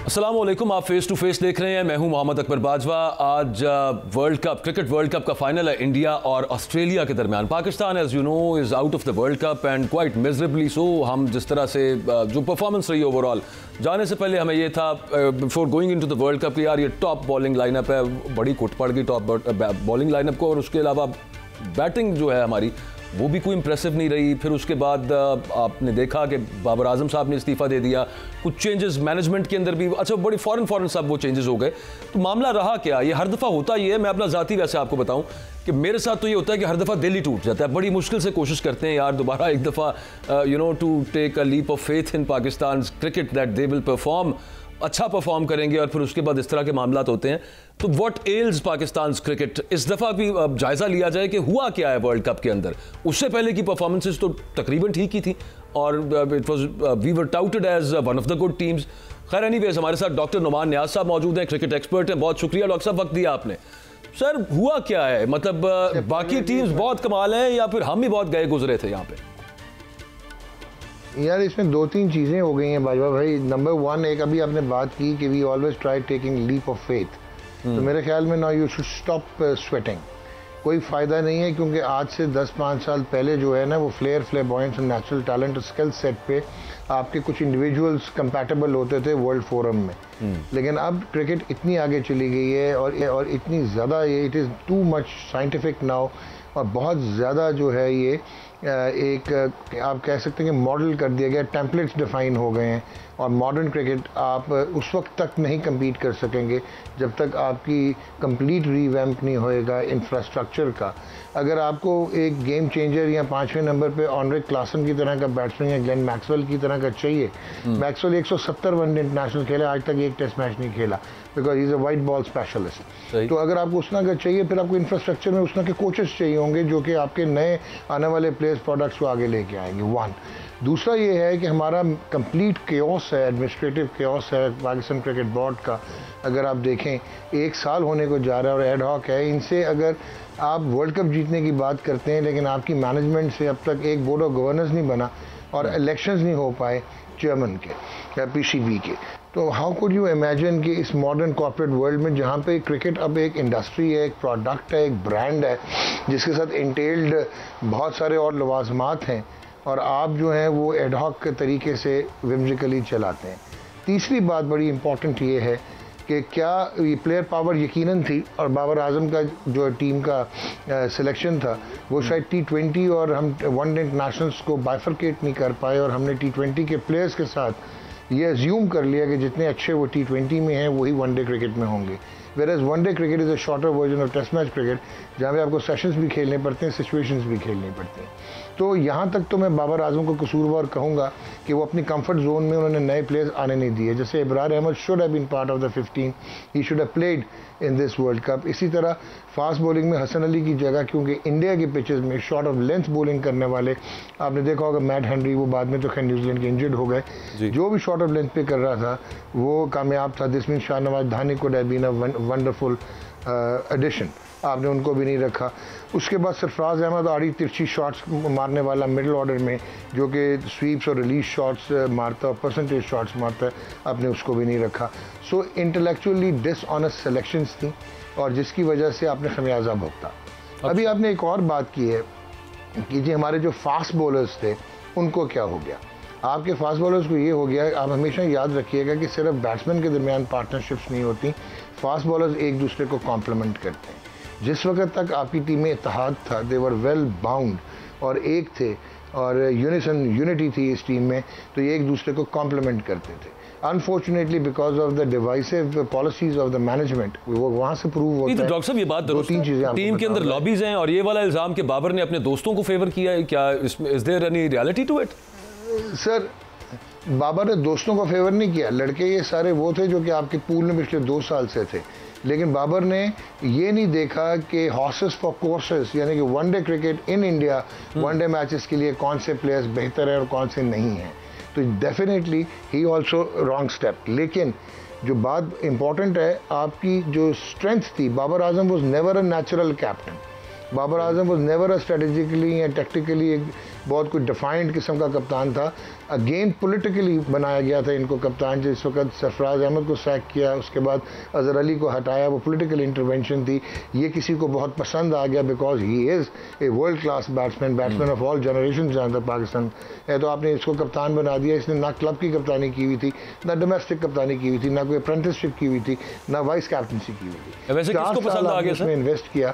अस्सलामुअलैकुम, आप face to face देख रहे हैं। मैं हूं मोहम्मद अकबर बाजवा। आज क्रिकेट वर्ल्ड कप का फाइनल है इंडिया और ऑस्ट्रेलिया के दरमियान। Pakistan as you know is out of the world cup and quite miserably so. हम जिस तरह से जो परफॉर्मेंस रही ओवरऑल, जाने से पहले हमें ये था before going into the world cup कि यार ये टॉप बॉलिंग लाइनअप है, बड़ी कुट पड़ गई टॉप बॉलिंग लाइनअप को, और उसके अलावा बैटिंग जो है हमारी वो भी कोई इंप्रेसिव नहीं रही। फिर उसके बाद आपने देखा कि बाबर आजम साहब ने इस्तीफ़ा दे दिया, कुछ चेंजेस मैनेजमेंट के अंदर भी, अच्छा बड़ी फ़ौरन सब वो चेंजेस हो गए। तो मामला रहा क्या, ये हर दफ़ा होता ही है। मैं अपना ज़ाती वैसे आपको बताऊं कि मेरे साथ तो ये होता है कि हर दफ़ा दिल ही टूट जाता है। बड़ी मुश्किल से कोशिश करते हैं यार दोबारा एक दफ़ा to take a leap of faith in Pakistan cricket that they will perform, अच्छा परफॉर्म करेंगे, और फिर उसके बाद इस तरह के मामलात होते हैं। तो व्हाट एल्स पाकिस्तान क्रिकेट, इस दफ़ा भी जायज़ा लिया जाए कि हुआ क्या है वर्ल्ड कप के अंदर। उससे पहले की परफॉर्मेंसेस तो तकरीबन ठीक ही थी और it was we were touted as one of the good teams. खैर एनीवेज, हमारे साथ डॉक्टर नुमान नियाज साहब मौजूद हैं, क्रिकेट एक्सपर्ट हैं। बहुत शुक्रिया डॉक्टर साहब, वक्त दिया आपने। सर हुआ क्या है, मतलब बाकी टीम्स बहुत कमाल हैं या फिर हम ही बहुत गए गुजरे थे यहाँ पे? यार इसमें दो तीन चीज़ें हो गई हैं बाजवा भाई। नंबर वन, एक अभी आपने बात की कि we always try taking leap of faith, तो मेरे ख्याल में now you should stop sweating. कोई फ़ायदा नहीं है, क्योंकि आज से 10-5 साल पहले जो है ना वो फ्लेबॉयंस नेचुरल टैलेंट स्किल सेट पे आपके कुछ इंडिविजुअल्स कंपैटिबल होते थे वर्ल्ड फोरम में। लेकिन अब क्रिकेट इतनी आगे चली गई है और इतनी ज़्यादा it is too much scientific now, और बहुत ज़्यादा जो है ये एक आप कह सकते हैं कि मॉडल कर दिया गया, टेम्पलेट्स डिफाइन हो गए हैं। और मॉडर्न क्रिकेट आप उस वक्त तक नहीं compete कर सकेंगे जब तक आपकी कंप्लीट रीवैम्प नहीं होएगा इंफ्रास्ट्रक्चर का। अगर आपको एक गेम चेंजर या 5वें नंबर पे ऑनरे क्लासन की तरह का बैट्समैन या ग्लेन मैक्सवेल की तरह का चाहिए, मैक्सवेल 170 वनडे इंटरनेशनल खेला, आज तक एक टेस्ट मैच नहीं खेला, because is a white ball specialist. तो अगर आपको उसना का चाहिए, फिर आपको इंफ्रास्ट्रक्चर में उसना के कोचेस चाहिए होंगे जो कि आपके नए आने वाले प्लेयर्स प्रोडक्ट्स को आगे लेके आएंगे। वन, दूसरा ये है कि हमारा कंप्लीट केओस है, एडमिनिस्ट्रेटिव केओस है पाकिस्तान क्रिकेट बोर्ड का। अगर आप देखें 1 साल होने को जा रहा है और एड हॉक है। इनसे अगर आप वर्ल्ड कप जीतने की बात करते हैं, लेकिन आपकी मैनेजमेंट से अब तक एक बोर्ड ऑफ गवर्नेंस नहीं बना और इलेक्शंस नहीं हो पाए चेयरमैन के या पीसीबी के, तो हाउ कुड यू इमेजिन कि इस मॉडर्न कॉर्पोरेट वर्ल्ड में जहाँ पे क्रिकेट अब एक इंडस्ट्री है, एक प्रोडक्ट है, एक ब्रांड है, जिसके साथ इंटेल्ड बहुत सारे और लवाजमात हैं, और आप जो हैं वो एडहॉक के तरीके से विम्जिकली चलाते हैं। तीसरी बात बड़ी इंपॉर्टेंट ये है कि क्या ये प्लेयर पावर यकीनन थी, और बाबर आजम का जो टीम का सिलेक्शन था वो शायद T20 और हम वनडे इंटरनेशनल्स को बाइफरकेट नहीं कर पाए, और हमने T20 के प्लेयर्स के साथ ये अज्यूम कर लिया कि जितने अच्छे वो T20 में हैं वही वनडे क्रिकेट में होंगे। Where one day cricket is a shorter version of test match cricket, जहाँ पे आपको सेशंस भी खेलने पड़ते हैं, सिचुएशंस भी खेलनी पड़ती हैं। तो यहाँ तक तो मैं बाबर आजम को कसूरवार कहूँगा कि वो अपनी कंफर्ट जोन में उन्होंने नए प्लेयर्स आने नहीं दिए। जैसे Ibrar Ahmed should have been part of the 15, he should have played in this world cup. इसी तरह फास्ट बॉलिंग में हसन अली की जगह, क्योंकि इंडिया के पिचेस में शॉर्ट ऑफ लेंथ बॉलिंग करने वाले, आपने देखा होगा मैट हेनरी, वो बाद में तो खैर न्यूजीलैंड के इंजर्ड हो गए, जो भी शॉर्ट ऑफ लेंथ पे कर रहा था वो कामयाब था। This mean Shahnawaz Dhani could have been a wonderful addition, आपने उनको भी नहीं रखा। उसके बाद सरफराज अहमद आड़ी तिरछी शॉट्स मारने वाला मिडिल ऑर्डर में, जो कि स्वीप्स और रिलीज शॉट्स मारता है, परसेंटेज शॉट्स मारता है, आपने उसको भी नहीं रखा। सो इंटेलेक्चुअली डिसऑनेस्ट सिलेक्शंस थी, और जिसकी वजह से आपने खमियाजा भुगता। अभी आपने एक और बात की है कि जी हमारे जो फास्ट बॉलर्स थे उनको क्या हो गया। आपके फास्ट बॉलर्स को ये हो गया, आप हमेशा याद रखिएगा कि सिर्फ बैट्समैन के दरमियान पार्टनरशिप्स नहीं होती, फास्ट बॉलर्स एक दूसरे को कॉम्प्लीमेंट करते हैं। जिस वक्त तक आपकी टीम में इत्तेहाद था, दे वर वेल बाउंड और एक थे, और यूनिटी थी इस टीम में, तो ये एक दूसरे को कॉम्प्लीमेंट करते थे। Unfortunately because of the divisive policies of the management, वो वहाँ से प्रूव होता है। डॉक्टर साहब ये बात दो तीन चीजें, टीम के अंदर लॉबीज हैं, और ये वाला इल्जाम कि बाबर ने अपने दोस्तों को फेवर किया है, क्या इसमें is there any reality to it? Sir, Babar ने दोस्तों को फेवर नहीं किया, लड़के ये सारे वो थे जो कि आपके पूल में पिछले 2 साल से थे, लेकिन बाबर ने ये नहीं देखा कि हॉर्सेस फॉर कोर्सेस, यानी कि one day cricket in India, one day matches के लिए कौन से प्लेयर्स बेहतर है और कौन से नहीं हैं। तो डेफिनेटली ही ऑल्सो रॉन्ग स्टेप। लेकिन जो बात इंपॉर्टेंट है, आपकी जो स्ट्रेंथ थी, Babar Azam was never a natural captain. Babar Azam was never a strategically या टैक्टिकली एक बहुत कोई डिफाइंड किस्म का कप्तान था। अगेन पॉलिटिकली बनाया गया था इनको कप्तान। जिस वक्त सरफराज अहमद को सैक किया, उसके बाद अजहर अली को हटाया, वो पॉलिटिकल इंटरवेंशन थी। ये किसी को बहुत पसंद आ गया because he is a world class batsman of all generation जहाँ तक पाकिस्तान है। तो आपने इसको कप्तान बना दिया। इसने ना क्लब की कप्तानी की हुई थी, ना डोमेस्टिक कप्तानी की हुई थी, ना कोई अप्रेंटिसशिप की हुई थी, ना वाइस कैप्टनसी की हुई थी। वैसे किसको पसंद आ गया इसमें इन्वेस्ट किया।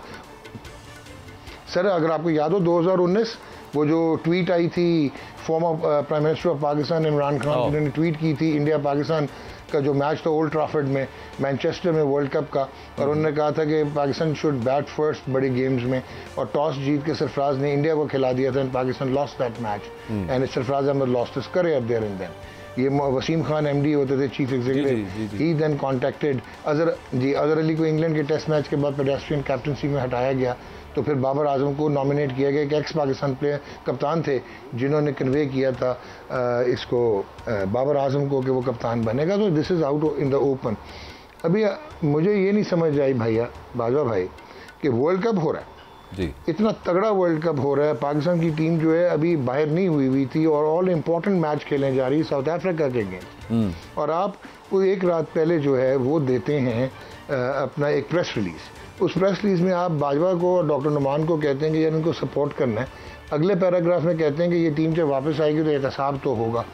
सर अगर आपको याद हो 2019 वो जो ट्वीट आई थी former prime minister of Pakistan Imran Khan, जिन्होंने ट्वीट की थी इंडिया पाकिस्तान का जो मैच था ओल्ड ट्रैफर्ड में मैनचेस्टर में वर्ल्ड कप का, और उन्होंने कहा था कि पाकिस्तान शुड बैट फर्स्ट बड़ी गेम्स में, और टॉस जीत के सरफराज ने इंडिया को खिला दिया था and Pakistan lost that match and Sarfaraz Ahmed lost his career there and then. ये वसीम खान एमडी होते थे chief executive. He then contacted Azhar Ali को इंग्लैंड के टेस्ट मैच के बाद पेडेस्ट्रियन कैप्टनसी में हटाया गया। तो फिर बाबर आजम को नॉमिनेट किया गया कि एक्स पाकिस्तान प्लेयर कप्तान थे जिन्होंने कन्वे किया था इसको बाबर आजम को कि वो कप्तान बनेगा। तो this is out in the open. अभी मुझे ये नहीं समझ आई भैया बाजवा भाई कि वर्ल्ड कप हो रहा है जी, इतना तगड़ा वर्ल्ड कप हो रहा है, पाकिस्तान की टीम जो है अभी बाहर नहीं हुई थी और ऑल इम्पोर्टेंट मैच खेलने जा रही है साउथ अफ्रीका के अगेंस्ट, और आप वो एक रात पहले जो है वो देते हैं अपना एक प्रेस रिलीज़। उस प्रेस रिलीज में आप बाजवा को और डॉक्टर नुमान को कहते हैं कि यार इनको सपोर्ट करना है। अगले पैराग्राफ में कहते हैं कि ये टीम जब वापस आएगी तो एहतसाब तो होगा,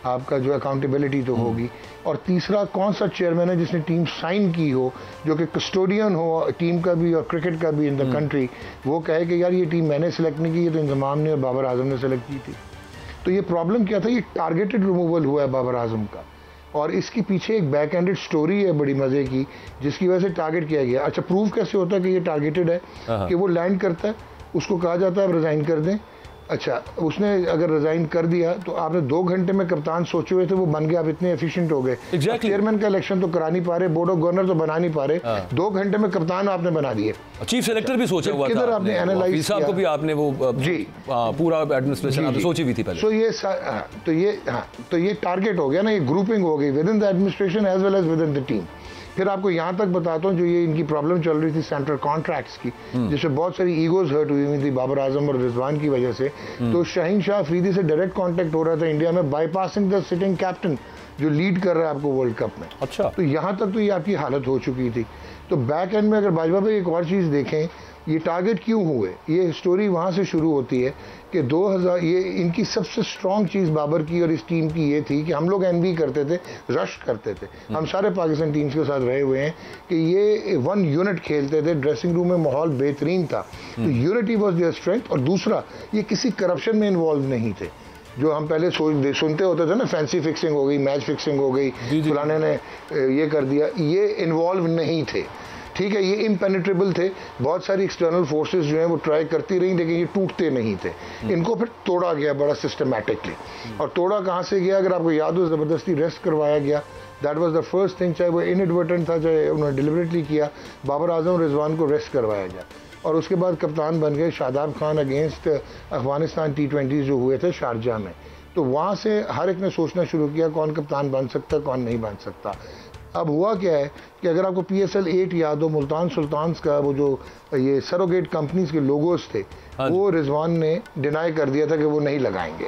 आपका जो अकाउंटेबिलिटी तो होगी। और तीसरा कौन सा चेयरमैन है जिसने टीम साइन की हो, जो कि कस्टोडियन हो टीम का भी और क्रिकेट का भी इन द कंट्री, वो कहे कि यार ये टीम मैंने सेलेक्ट नहीं की, ये तो इंतजाम ने और बाबर आजम ने सेलेक्ट की थी। तो ये प्रॉब्लम क्या था, ये टारगेटेड रिमूवल हुआ है बाबर आजम का, और इसके पीछे एक बैक एंडेड स्टोरी है बड़ी मजे की जिसकी वजह से टारगेट किया गया। अच्छा प्रूव कैसे होता है कि ये टारगेटेड है? कि वो लैंड करता है, उसको कहा जाता है आप रिजाइन कर दें। अच्छा उसने अगर रिजाइन कर दिया तो आपने 2 घंटे में कप्तान सोचे हुए थे वो बन गए, आप इतने एफिशिएंट हो गए। चेयरमैन का इलेक्शन तो करा नहीं पा रहे, बोर्ड ऑफ गवर्नर तो बना नहीं पा रहे, 2 घंटे में कप्तान आपने बना दिए। चीफ सेलेक्टर भी सोचा हुआ था, किधर आपने एनालाइज साहब को भी आपने वो जी पूरा एडमिनिस्ट्रेशन आपने सोची हुई थी पहले। तो ये टारगेट हो गया ना, ये ग्रुपिंग हो गई within the administration as well as within the team. फिर आपको यहाँ तक बताता हूँ जो ये इनकी प्रॉब्लम चल रही थी सेंट्रल कॉन्ट्रैक्ट्स की, जिसमें बहुत सारी ईगोज हर्ट हुई थी बाबर आजम और रिजवान की वजह से। तो शाहीन शाह अफरीदी से डायरेक्ट कांटेक्ट हो रहा था इंडिया में, बाईपासिंग द सिटिंग कैप्टन जो लीड कर रहा है आपको वर्ल्ड कप में। अच्छा तो यहाँ तक तो ये आपकी हालत हो चुकी थी। तो बैक एंड में अगर बाजवा भाई एक और चीज़ देखें, ये टारगेट क्यों हुए, ये स्टोरी वहाँ से शुरू होती है कि 2000 ये इनकी सबसे स्ट्रॉन्ग चीज़ बाबर की और इस टीम की ये थी कि हम लोग एनवी करते थे, रश करते थे। हम सारे पाकिस्तान टीम्स के साथ रहे हुए हैं कि ये 1 यूनिट खेलते थे, ड्रेसिंग रूम में माहौल बेहतरीन था। तो यूनिटी वॉज देयर स्ट्रेंथ। और दूसरा ये किसी करप्शन में इन्वॉल्व नहीं थे, जो हम पहले सुनते होते थे ना, फैंसी फिक्सिंग हो गई, मैच फिक्सिंग हो गई, फलाने ने ये कर दिया, ये इन्वॉल्व नहीं थे। ठीक है, ये इम्पेनिट्रेबल थे। बहुत सारी एक्सटर्नल फोर्सेस जो हैं वो ट्राई करती रही लेकिन ये टूटते नहीं थे। इनको फिर तोड़ा गया बड़ा सिस्टमैटिकली। और तोड़ा कहाँ से गया, अगर आपको याद हो, ज़बरदस्ती रेस्ट करवाया गया। That was the first thing, चाहे वो इनएडवर्टेंट था चाहे उन्होंने डिलिबरेटली किया। बाबर आजम रिजवान को रेस्ट करवाया गया और उसके बाद कप्तान बन गए शादाब खान अगेंस्ट अफगानिस्तान T20 जो हुए थे शारजा में। तो वहाँ से हर एक ने सोचना शुरू किया कौन कप्तान बन सकता, कौन नहीं बन सकता। अब हुआ क्या है कि अगर आपको PSL 8 याद हो, मुल्तान सुल्तान्स का वो जो ये सरोगेट कंपनीज के लोगोस थे, वो रिजवान ने डिनाई कर दिया था कि वो नहीं लगाएंगे।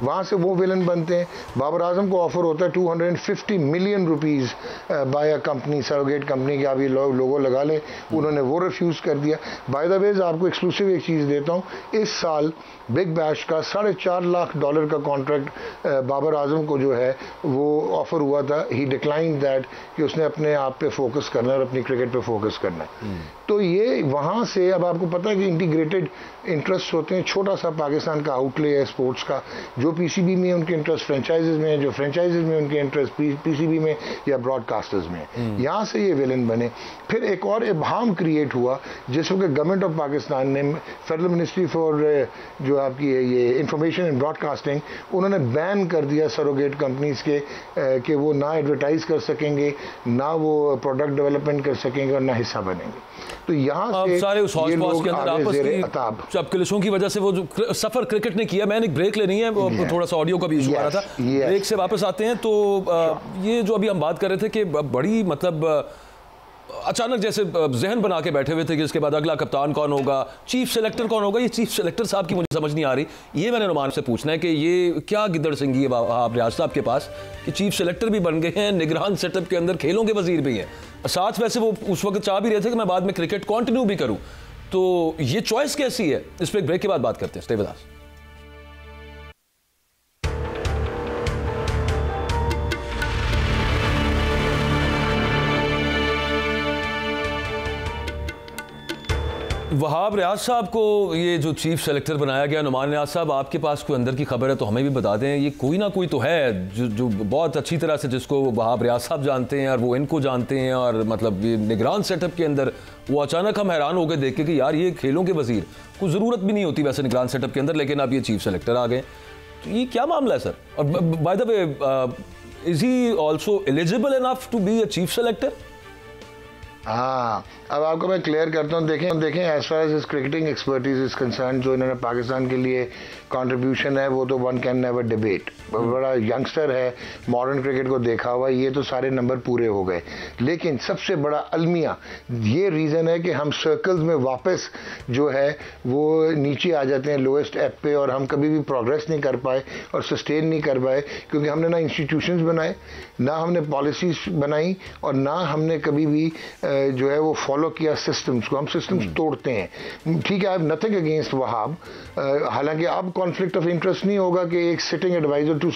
वहाँ से वो विलन बनते हैं। बाबर आजम को ऑफर होता है 250 million rupees by a company, surrogate company, कि आप ये लोगो लगा लें। उन्होंने वो रिफ्यूज़ कर दिया। बाय द वे आपको एक्सक्लूसिव एक चीज़ देता हूँ, इस साल बिग बैश का $4.5 लाख का कॉन्ट्रैक्ट बाबर आजम को जो है वो ऑफर हुआ था। ही डिक्लाइन दैट कि उसने अपने आप पे फोकस करना है और अपनी क्रिकेट पे फोकस करना है। तो ये वहाँ से, अब आपको पता है कि इंटीग्रेटेड इंटरेस्ट होते हैं। छोटा सा पाकिस्तान का आउटले है स्पोर्ट्स का, जो PCB में उनके इंटरेस्ट फ्रेंचाइजेज में है, जो फ्रेंचाइजेज में उनके इंटरेस्ट PCB में या ब्रॉडकास्टर्स में है। यहाँ से ये विलन बने। फिर एक और इबहाम क्रिएट हुआ जिसमें गवर्नमेंट ऑफ पाकिस्तान ने फेडरल मिनिस्ट्री फॉर जो आपकी ये इंफॉर्मेशन एंड ब्रॉडकास्टिंग, उन्होंने बैन कर दिया सरोगेट कंपनीज के कि वो ना एडवर्टाइज कर सकेंगे, ना वो प्रोडक्ट डेवलपमेंट कर सकेंगे और ना हिस्सा बनेंगे। तो यहाँ से सारे उस हॉट स्पॉट्स के अंदर आपस की क्लिशों की वजह से वो जो सफर क्रिकेट ने किया। मैंने एक ब्रेक लेनी है, थोड़ा सा ऑडियो का भी इशू आ रहा था। ब्रेक से वापस आते हैं। तो ये जो अभी हम बात कर रहे थे कि बड़ी मतलब अचानक जैसे जहन बना के बैठे हुए थे कि इसके बाद अगला कप्तान कौन होगा, चीफ सेलेक्टर कौन होगा। ये चीफ सेलेक्टर साहब की मुझे समझ नहीं आ रही। ये मैंने नुमान से पूछना है कि ये क्या गिद्दड़ सिंगी है वहाब रियाज साहब के पास कि चीफ सेलेक्टर भी बन गए हैं, निगरान सेटअप के अंदर खेलों के वजीर भी हैं, साथ वैसे वो उस वक्त चाह भी रहे थे कि मैं बाद में क्रिकेट कंटिन्यू भी करूं। तो ये चॉइस कैसी है, इस पर एक ब्रेक के बाद बात करते हैं। Stay with us. Wahab Riaz साहब को ये जो चीफ सेलेक्टर बनाया गया, नुमान रियाज साहब आपके पास कोई अंदर की खबर है तो हमें भी बता दें। ये कोई ना कोई तो है जो बहुत अच्छी तरह से जिसको वहाब रियाज साहब जानते हैं और वो इनको जानते हैं, और मतलब ये निगरान सेटअप के अंदर वो अचानक हम हैरान हो गए देख के कि यार ये खेलों के वजीर को ज़रूरत भी नहीं होती वैसे निगरान सेटअप के अंदर, लेकिन अब ये चीफ सेलेक्टर आ गए। तो ये क्या मामला है सर? और by the way, is he also eligible enough to be a chief selector? हाँ, अब आपको मैं क्लियर करता हूँ। देखें as far as his cricketing expertise is concern, जो इन्होंने पाकिस्तान के लिए कंट्रीब्यूशन है वो तो वन कैन नेवर डिबेट। बड़ा यंगस्टर है, मॉडर्न क्रिकेट को देखा हुआ, ये तो सारे नंबर पूरे हो गए। लेकिन सबसे बड़ा अलमिया ये रीज़न है कि हम सर्कल्स में वापस जो है वो नीचे आ जाते हैं लोएस्ट एप पे, और हम कभी भी प्रोग्रेस नहीं कर पाए और सस्टेन नहीं कर पाए, क्योंकि हमने ना इंस्टीट्यूशंस बनाए, ना हमने पॉलिसीज बनाई, और ना हमने कभी भी जो है वो फॉलो किया सिस्टम्स को। हम सिस्टम्स तोड़ते हैं। ठीक है, I have nothing against Wahab, हालांकि अब कॉन्फ्लिक्ट ऑफ इंटरेस्ट नहीं होगा कि एक sitting adviser to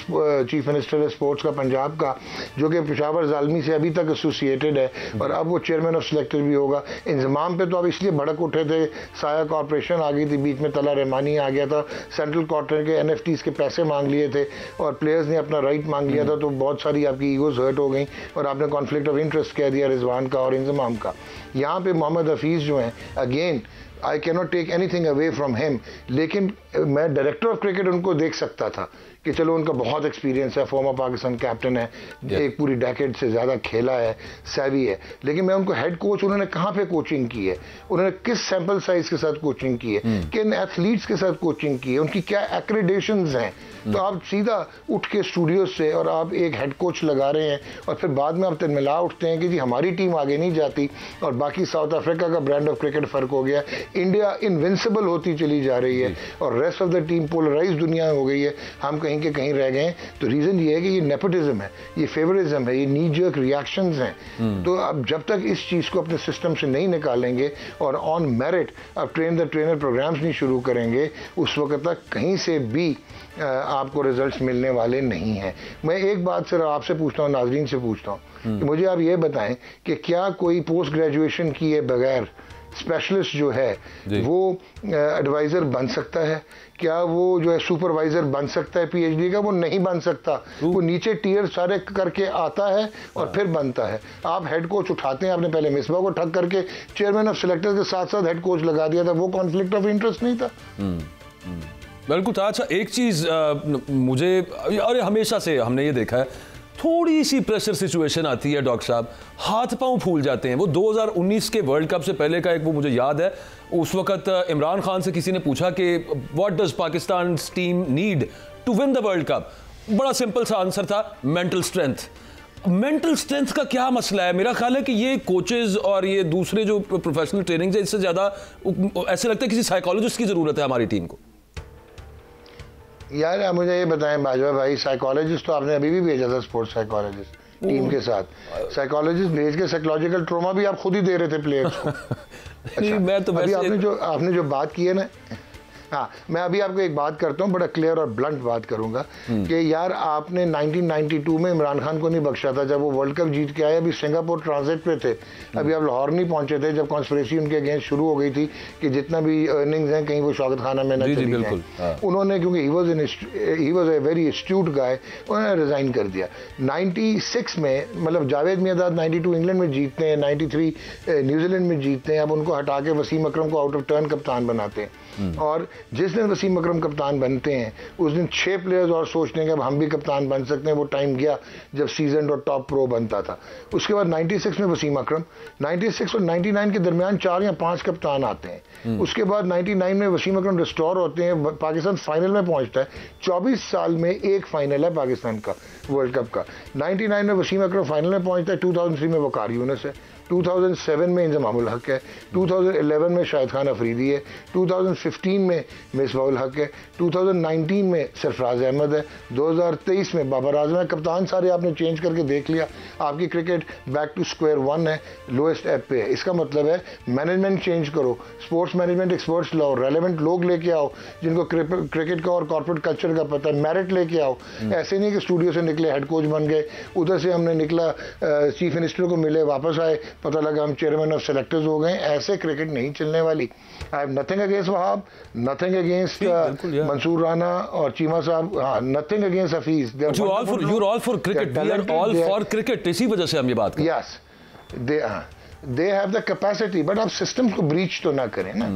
chief minister sports का पंजाब का, जो कि पेशावर ज़ालमी से अभी तक एसोसिएटेड है, और अब वो चेयरमैन ऑफ सिलेक्टर भी होगा। इंजमाम पे तो अब इसलिए भड़क उठे थे, साया कॉरपोरेशन आ गई थी बीच में, तला रहमानी आ गया था, सेंट्रल क्वार्टर के NFTs के पैसे मांग लिए थे और प्लेयर्स ने अपना राइट मांग लिया था, तो बहुत सारी आपकी ईगोज हर्ट हो गई और आपने कॉन्फ्लिक्ट ऑफ इंटरेस्ट कह दिया रिजवान का और इंजमाम का। यहाँ पे मोहम्मद हफीज़ जो हैं, again I cannot take anything away from him, लेकिन मैं डायरेक्टर ऑफ क्रिकेट उनको देख सकता था कि चलो उनका बहुत एक्सपीरियंस है, फॉर्मर पाकिस्तान कैप्टन है, एक पूरी डेकेड से ज़्यादा खेला है, सैवी है, लेकिन मैं उनको हेड कोच, उन्होंने कहाँ पे कोचिंग की है, उन्होंने किस सैंपल साइज के साथ कोचिंग की है, किन एथलीट्स के साथ कोचिंग की है, उनकी क्या एक्रेडिशंस हैं। तो आप सीधा उठ के स्टूडियो से और आप एक हेड कोच लगा रहे हैं, और फिर बाद में आप तिलमिला उठते हैं कि जी हमारी टीम आगे नहीं जाती और बाकी साउथ अफ्रीका का ब्रांड ऑफ क्रिकेट फ़र्क हो गया, इंडिया इनविंसिबल होती चली जा रही है और rest of the team polarise दुनिया हो गई है, हम कहीं के कहीं रह गए हैं। तो रीज़न ये है कि ये नेपोटिज्म है, ये फेवरिज्म है, ये नी जर्क रिएक्शंस हैं। तो अब जब तक इस चीज़ को अपने सिस्टम से नहीं निकालेंगे और ऑन मेरिट अब ट्रेन द ट्रेनर प्रोग्राम्स नहीं शुरू करेंगे, उस वक्त तक कहीं से भी आपको रिजल्ट्स मिलने वाले नहीं हैं। मैं एक बात सिर्फ आपसे पूछता हूँ, नाजरीन से पूछता हूँ कि मुझे आप ये बताएं कि क्या कोई पोस्ट ग्रेजुएशन किए बगैर स्पेशलिस्ट जो है वो एडवाइज़र बन सकता है? क्या वो जो है सुपरवाइज़र बन सकता है PhD का? वो नहीं बन सकता। वो नीचे टीयर सारे करके आता है और फिर बनता है। आप हेड कोच उठाते हैं, आपने पहले मिसबा को ठग करके चेयरमैन ऑफ सिलेक्टर के साथ साथ हेड कोच लगा दिया था, वो कॉन्फ्लिक्ट ऑफ इंटरेस्ट नहीं था? बिल्कुल था। अच्छा, एक चीज़ मुझे, और हमेशा से हमने ये देखा है, थोड़ी सी प्रेशर सिचुएशन आती है डॉक्टर साहब, हाथ पांव फूल जाते हैं। वो 2019 के वर्ल्ड कप से पहले का एक वो मुझे याद है, उस वक्त इमरान खान से किसी ने पूछा कि what does Pakistan team need to win the world Cup? बड़ा सिंपल सा आंसर था, मेंटल स्ट्रेंथ। मेंटल स्ट्रेंथ का क्या मसला है? मेरा ख्याल है कि ये कोचेज और ये दूसरे जो प्रोफेशनल ट्रेनिंग है, इससे ज़्यादा ऐसे लगता है किसी साइकोलॉजिस्ट की ज़रूरत है हमारी टीम को। यार आप मुझे ये बताएं बाजवा भाई, साइकोलॉजिस्ट तो आपने अभी भी भेजा था, स्पोर्ट्स साइकोलॉजिस्ट टीम के साथ। साइकोलॉजिस्ट भेज के साइकोलॉजिकल ट्रॉमा भी आप खुद ही दे रहे थे प्लेयर्स को। अच्छा, मैं तो अभी आपने जो बात की है ना, हाँ, मैं अभी आपको एक बात करता हूँ, बड़ा क्लियर और ब्लंट बात करूंगा कि यार आपने 1992 में इमरान खान को नहीं बख्शा था जब वो वर्ल्ड कप जीत के आए। अभी सिंगापुर ट्रांजिट पे थे, अभी आप लाहौर नहीं पहुंचे थे जब कॉन्स्पिरेसी उनके अगेंस्ट शुरू हो गई थी कि जितना भी अर्निंग्स हैं कहीं वो शौकत खाना में न चली जाए। उन्होंने, क्योंकि he was a very astute guy, उन्होंने रिजाइन कर दिया। 96 में, मतलब जावेद मियादाद 92 इंग्लैंड में जीतते हैं, 93 न्यूजीलैंड में जीतते हैं। अब उनको हटा के वसीम अकरम को आउट ऑफ टर्न कप्तान बनाते हैं, और जिस दिन वसीम अकरम कप्तान बनते हैं उस दिन 6 प्लेयर्स और सोचते हैं कि अब हम भी कप्तान बन सकते हैं। वो टाइम गया जब सीजन और टॉप प्रो बनता था। उसके बाद 96 में वसीम अकरम, 96 और 99 के दरमियान 4 या 5 कप्तान आते हैं। उसके बाद 99 में वसीम अकरम रिस्टोर होते हैं, पाकिस्तान फाइनल में पहुंचता है। 24 साल में एक फाइनल है पाकिस्तान का वर्ल्ड कप का। 99 में वसीम अकरम फाइनल में पहुंचता है, 2003 में वकार यूनिस है, 2007 में इंजमामुल हक है, 2011 में शाहिद खान अफरीदी है, 2015 में मिसबाउल हक है, 2019 में सरफराज अहमद है, 2023 में बाबर आजम है। कप्तान सारे आपने चेंज करके देख लिया, आपकी cricket back to square one है, लोएस्ट एप पे है। इसका मतलब है मैनेजमेंट चेंज करो, स्पोर्ट्स मैनेजमेंट एक्सपर्ट्स लाओ, रेलेवेंट लोग लेके आओ जिनको क्रिकेट का और कॉर्पोरेट कल्चर का पता है, मेरिट लेके आओ। ऐसे नहीं कि स्टूडियो से निकले हेड कोच बन गए, उधर से हमने निकला चीफ मिनिस्टर को मिले वापस आए, पता लगा हम चेयरमैन ऑफ सेलेक्टर्स हो गए। ऐसे क्रिकेट नहीं चलने वाली। I have nothing against Wahab, nothing against Mansoor Rana और चीमा साहब, हाँ, nothing against Hafeez. You all for cricket, we are all for cricket, इसी वजह से हम ये बात कर रहे हैं। Yes, they have the capacity, but आप सिस्टम्स को ब्रीच तो ना करें ना।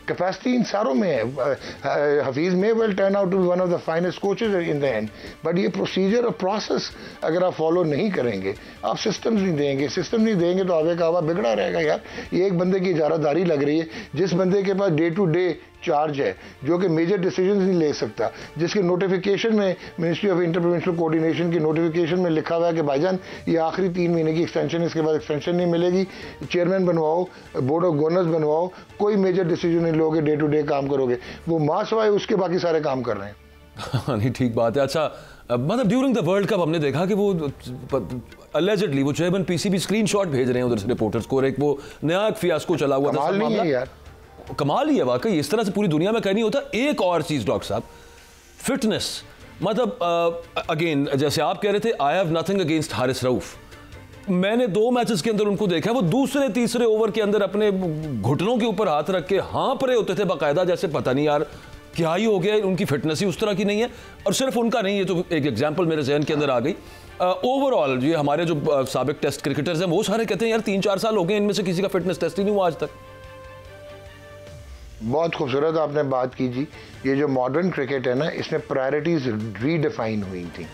कैपेसिटी इन सारों में है। हफीज में will turn out to be one of the finest coaches in the end, but ये प्रोसीजर और प्रोसेस अगर आप फॉलो नहीं करेंगे, आप सिस्टम्स नहीं देंगे, सिस्टम नहीं देंगे तो आगे का आवा बिगड़ा रहेगा। यार ये एक बंदे की इजारादारी लग रही है, जिस बंदे के पास डे टू डे चार्ज है, जो कि मेजर डिसीजन नहीं ले सकता, जिसके नोटिफिकेशन में मिनिस्ट्री ऑफ इंटरप्रोविंशियल कोऑर्डिनेशन की नोटिफिकेशन में लिखा हुआ है कि भाईजान ये आखिरी 3 महीने की एक्सटेंशन, इसके बाद एक्सटेंशन नहीं मिलेगी, चेयरमैन बनवाओ, बोर्ड ऑफ गवर्नर्स बनवाओ, कोई मेजर डिसीजन नहीं लोगे, डे टू डे काम करोगे। वो मां सवाए उसके बाकी सारे काम कर रहे हैं। नहीं, ठीक बात है। अच्छा, मतलब ड्यूरिंग द वर्ल्ड कप हमने देखा कि वो अलेजेडली वो चेयरमैन पीसीबी स्क्रीनशॉट भेज रहे हैं उधर से रिपोर्टर्स को, और एक वो नया फियास्को चला हुआ था। नहीं है यार, कमाल ही है वाकई, इस तरह से पूरी दुनिया में कहीं नहीं होता। एक और चीज डॉक्टर साहब, फिटनेस, मतलब अगेन जैसे आप कह रहे थे, आई have nothing against Haris Rauf. मैंने 2 मैचेस के अंदर उनको देखा, वो दूसरे तीसरे ओवर के अंदर अपने घुटनों के ऊपर हाथ रख के हाँप रहे होते थे बाकायदा, जैसे पता नहीं यार क्या ही हो गया, उनकी फिटनेस ही उस तरह की नहीं है। और सिर्फ उनका नहीं, ये तो एक एग्जाम्पल मेरे जहन के अंदर आ गई। ओवरऑल ये हमारे जो साबिक टेस्ट क्रिकेटर्स हैं वो सारे कहते हैं यार 3-4 साल हो गए, इनमें से किसी का फिटनेस टेस्ट ही नहीं हुआ आज तक। बहुत खूबसूरत आपने बात की जी। ये जो मॉडर्न क्रिकेट है ना, इसमें प्रायोरिटीज रीडिफाइन हुई थी।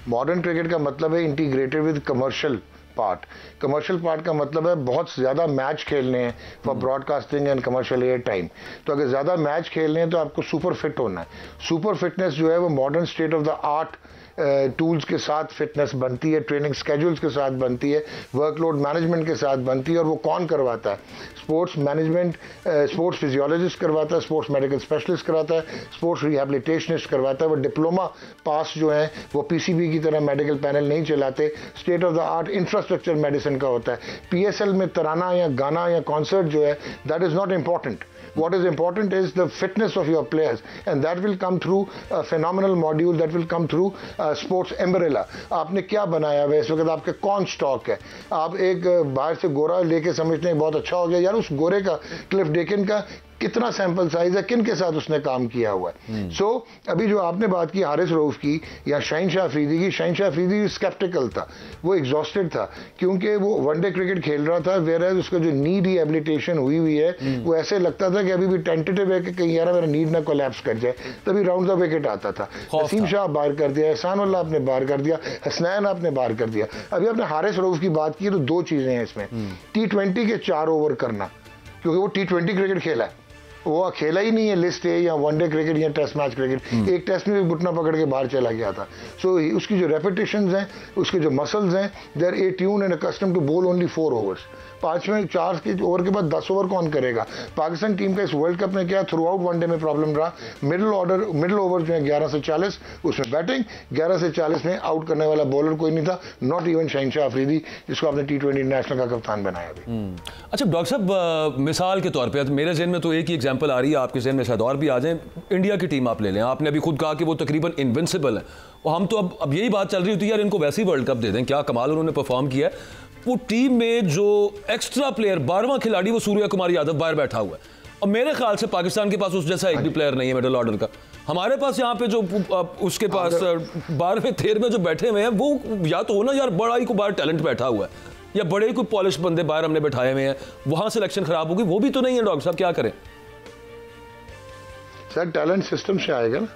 मॉडर्न क्रिकेट का मतलब है integrated with commercial part. Commercial part का मतलब है बहुत ज़्यादा मैच खेलने हैं for broadcasting and commercial air time. तो अगर ज़्यादा मैच खेलने हैं तो आपको सुपर फिट होना है। सुपर फिटनेस जो है वो modern state of the art tools के साथ फिटनेस बनती है, ट्रेनिंग स्केड्यूल्स के साथ बनती है, वर्कलोड मैनेजमेंट के साथ बनती है। और वो कौन करवाता है? स्पोर्ट्स मैनेजमेंट, स्पोर्ट्स फिजियोलॉजिस्ट करवाता है, स्पोर्ट्स मेडिकल स्पेशलिस्ट कराता है, स्पोर्ट्स रिहेबिलिटेशनिस्ट करवाता है। वो डिप्लोमा पास जो है वो पीसीबी की तरह मेडिकल पैनल नहीं चलाते, state of the art infrastructure medicine का होता है। पीएसएल में तराना या गाना या कॉन्सर्ट जो है, that is not important. What is important is the fitness of your players, and that will come through a phenomenal module, that will come through sports umbrella. आपने क्या बनाया है इस वक्त, आपके कौन स्टॉक है? आप एक बाहर से गोरा लेके समझते हैं बहुत अच्छा हो गया, यार उस गोरे का, क्लिफ डेकिन का कितना सैंपल साइज है, किन के साथ उसने काम किया हुआ है। सो अभी जो आपने बात की हारिस रऊफ की या शहनशाह अफरीदी की, शहनशाह अफरीदी स्केप्टिकल था, वो एग्जॉस्टेड था क्योंकि वो वनडे क्रिकेट खेल रहा था, वेयर एज उसका जो नी रिहेबिलिटेशन हुई हुई है वो ऐसे लगता था कि अभी भी टेंटेटिव है कि कहीं यार मेरा नीड ना कोलैप्स कर जाए, तभी राउंड द विकेट आता था। नसीम शाह बाहर कर दिया, एहसानुल्लाह आपने बाहर कर दिया, हसनैन आपने बाहर कर दिया। अभी आपने हारिस रऊफ की बात की तो 2 चीजें हैं इसमें। T20 के 4 ओवर करना, क्योंकि वो T20 क्रिकेट खेला है, वो खेला ही नहीं है लिस्ट ए या वनडे क्रिकेट या टेस्ट मैच क्रिकेट। एक टेस्ट में भी घुटना पकड़ के बाहर चला गया था। सो उसकी जो रेपिटेशंस हैं, उसके जो मसल्स हैं, they are attune and accustomed to bowl only 4 overs. 4 के ओवर के बाद 10 ओवर कौन करेगा? पाकिस्तान टीम का इस वर्ल्ड कप में क्या थ्रू आउट वनडे में प्रॉब्लम रहा, मिडिल ओवर जो है 11 से 40, उसमें बैटिंग 11 से 40 में आउट करने वाला बॉलर कोई नहीं था, नॉट इवन शहनशाह अफरीदी जिसको आपने T20 इंटरनेशनल का कप्तान बनाया अभी। अच्छा डॉक्टर साहब, मिसाल के तौर पे मेरे जहन में तो एक ही एग्जांपल आ रही है, आपके जहन में शायद और भी आ जाए। इंडिया की टीम आप ले लें, आपने अभी खुद कहा कि वो तकरीबन इनविंसिबल है, और हम तो अब यही बात चल रही होती है यार इनको वैसे ही वर्ल्ड कप दे दें, क्या कमाल उन्होंने परफॉर्म किया है। वो टीम में जो एक्स्ट्रा प्लेयर 12वां खिलाड़ी वो सूर्या कुमार यादव बाहर बैठा हुआ है, और मेरे ख्याल से पाकिस्तान के पास उस जैसा एक भी प्लेयर नहीं है मिडिल ऑर्डर का। हमारे पास यहाँ पे जो उसके पास 12वें 13वें जो बैठे हुए हैं, वो या तो हो ना यार बड़ा ही को बाहर टैलेंट बैठा हुआ है, या बड़े ही कोई पॉलिश बंदे बाहर हमने बैठाए हुए हैं, वहां सिलेक्शन खराब होगी, वो भी तो नहीं है। डॉक्टर साहब क्या करें? सर टैलेंट सिस्टम से आएगा ना,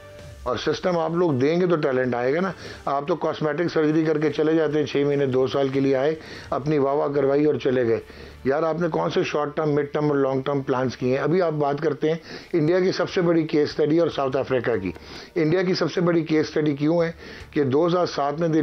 और सिस्टम आप लोग देंगे तो टैलेंट आएगा ना। आप तो कॉस्मेटिक सर्जरी करके चले जाते हैं, 6 महीने 2 साल के लिए आए, अपनी वाह वाह करवाई और चले गए। यार आपने कौन से शॉर्ट टर्म, मिड टर्म और लॉन्ग टर्म प्लान्स किए हैं? अभी आप बात करते हैं इंडिया की सबसे बड़ी केस स्टडी और साउथ अफ्रीका की। इंडिया की सबसे बड़ी केस स्टडी क्यों है कि 2007 में they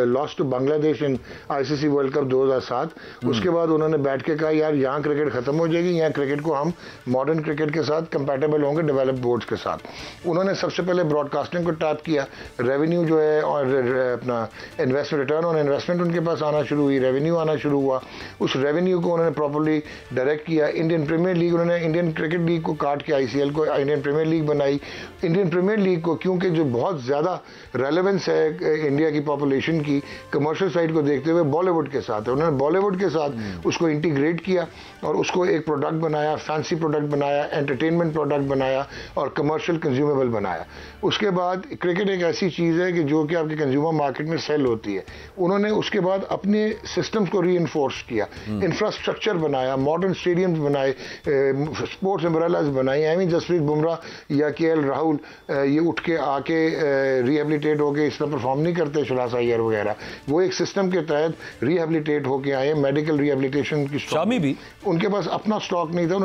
lost to Bangladesh in ICC World Cup 2007। उसके बाद उन्होंने बैठ के कहा यार यहाँ क्रिकेट खत्म हो जाएगी, यहाँ क्रिकेट को हम मॉडर्न क्रिकेट के साथ कंपैटिबल होंगे डेवलप्ड बोर्ड्स के साथ। उन्होंने सबसे पहले ब्रॉडकास्टिंग को टैप किया, रेवेन्यू जो है और अपना इन्वेस्टमेंट, रिटर्न ऑन इन्वेस्टमेंट उनके पास आना शुरू हुई, रेवेन्यू आना शुरू हुआ। उस रेवेन्यू को उन्होंने प्रॉपर्ली डायरेक्ट किया। इंडियन प्रीमियर लीग, उन्होंने इंडियन क्रिकेट लीग को काट के आईसीएल को इंडियन प्रीमियर लीग बनाई। इंडियन प्रीमियर लीग को क्योंकि जो बहुत ज़्यादा रेलेवेंस है इंडिया की पॉपुलेशन की कमर्शियल साइड को देखते हुए बॉलीवुड के साथ है, उन्होंने बॉलीवुड के साथ उसको इंटीग्रेट किया और उसको एक प्रोडक्ट बनाया, फैंसी प्रोडक्ट बनाया, एंटरटेनमेंट प्रोडक्ट बनाया और कमर्शियल कंज्यूमेबल बनाया। उसके बाद क्रिकेट एक ऐसी चीज़ है कि जो कि आपके कंज्यूमर मार्केट में सेल होती है। उन्होंने उसके बाद अपने सिस्टम्स को रीइंफोर्स किया, इंफ्रास्ट्रक्चर बनाया, मॉडर्न स्टेडियम्स बनाए, स्पोर्ट्स अम्ब्रेलाज बनाए। एमी जसप्रीत बुमराह या केएल राहुल ये उठ के आके रिहेबिलिटेट होके इस पर परफॉर्म नहीं करते, शुरासा अय्यर वगैरह, वो एक सिस्टम के तहत रिहेबिलिटेट होके आए। मेडिकल रिहेबिलिटेशन की शामी भी उनके पास अपना स्टॉक नहीं था,